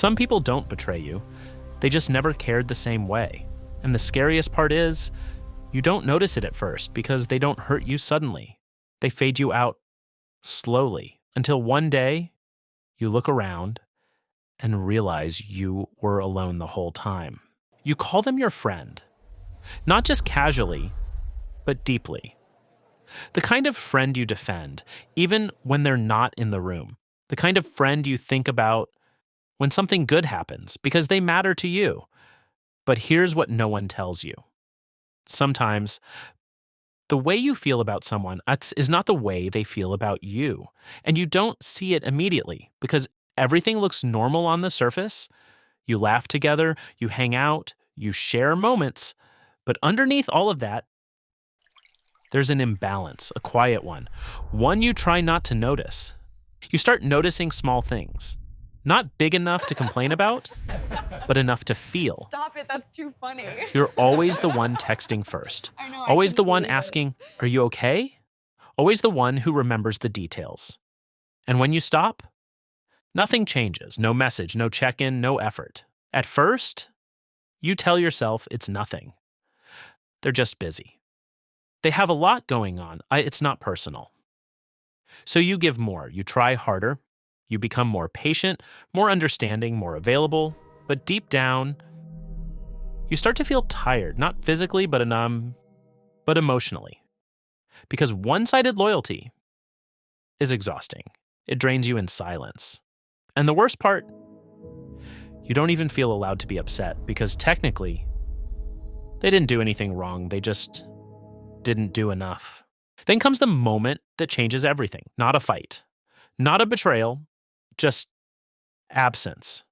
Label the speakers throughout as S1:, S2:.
S1: Some people don't betray you. They just never cared the same way. And the scariest part is, you don't notice it at first because they don't hurt you suddenly. They fade you out slowly until one day you look around and realize you were alone the whole time. You call them your friend, not just casually, but deeply. The kind of friend you defend, even when they're not in the room. The kind of friend you think about when something good happens because they matter to you. But here's what no one tells you. Sometimes the way you feel about someone is not the way they feel about you. And you don't see it immediately because everything looks normal on the surface. You laugh together, you hang out, you share moments. But underneath all of that, there's an imbalance, a quiet one you try not to notice. You start noticing small things, not big enough to complain about, but enough to feel.
S2: Stop it, that's too funny.
S1: You're always the one texting first.
S2: I know.
S1: Always the one asking, "Are you okay?" Always the one who remembers the details. And when you stop, nothing changes. No message, no check-in, no effort. At first, you tell yourself it's nothing. They're just busy. They have a lot going on. It's not personal. So you give more. You try harder. You become more patient, more understanding, more available. But deep down, you start to feel tired, not physically, but emotionally. Because one-sided loyalty is exhausting. It drains you in silence. And the worst part, you don't even feel allowed to be upset because technically, they didn't do anything wrong. They just didn't do enough. Then comes the moment that changes everything. Not a fight, not a betrayal, just absence.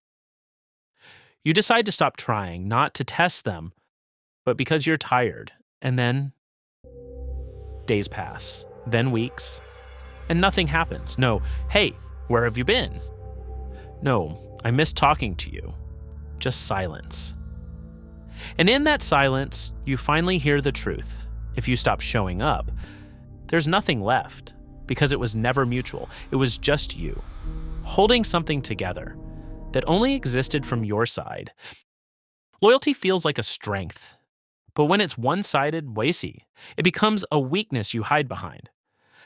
S1: You decide to stop trying, not to test them, but because you're tired. And then days pass, then weeks, and nothing happens. No, "Hey, where have you been?" No, "I miss talking to you." Just silence. And in that silence, you finally hear the truth. If you stop showing up, there's nothing left because it was never mutual. It was just you, holding something together that only existed from your side. Loyalty feels like a strength, but when it's one-sided, it becomes a weakness you hide behind.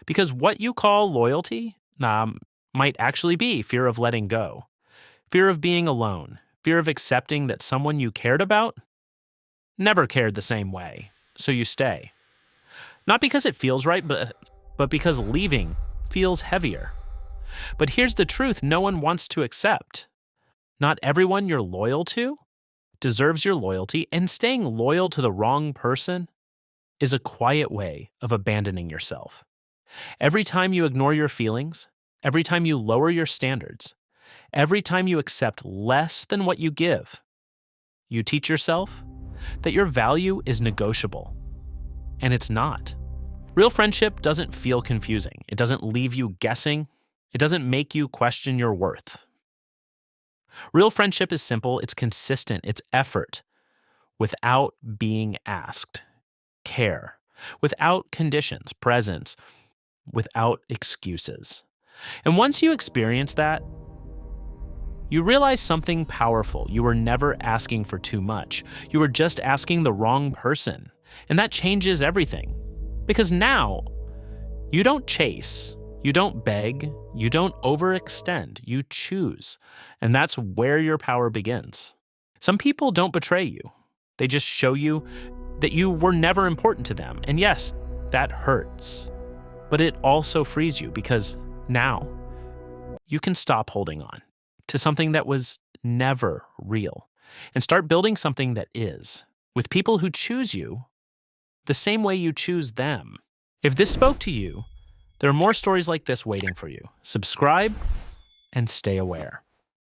S1: Because what you call loyalty might actually be fear of letting go, fear of being alone, fear of accepting that someone you cared about never cared the same way, so you stay. Not because it feels right, but because leaving feels heavier. But here's the truth no one wants to accept. Not everyone you're loyal to deserves your loyalty, and staying loyal to the wrong person is a quiet way of abandoning yourself. Every time you ignore your feelings, every time you lower your standards, every time you accept less than what you give, you teach yourself that your value is negotiable. And it's not. Real friendship doesn't feel confusing. It doesn't leave you guessing. It doesn't make you question your worth. Real friendship is simple, it's consistent, it's effort without being asked, care, without conditions, presence, without excuses. And once you experience that, you realize something powerful. You were never asking for too much. You were just asking the wrong person. And that changes everything. Because now, you don't chase, you don't beg, you don't overextend, you choose. And that's where your power begins. Some people don't betray you. They just show you that you were never important to them. And yes, that hurts. But it also frees you because now you can stop holding on to something that was never real and start building something that is, with people who choose you the same way you choose them. If this spoke to you, there are more stories like this waiting for you. Subscribe and stay aware.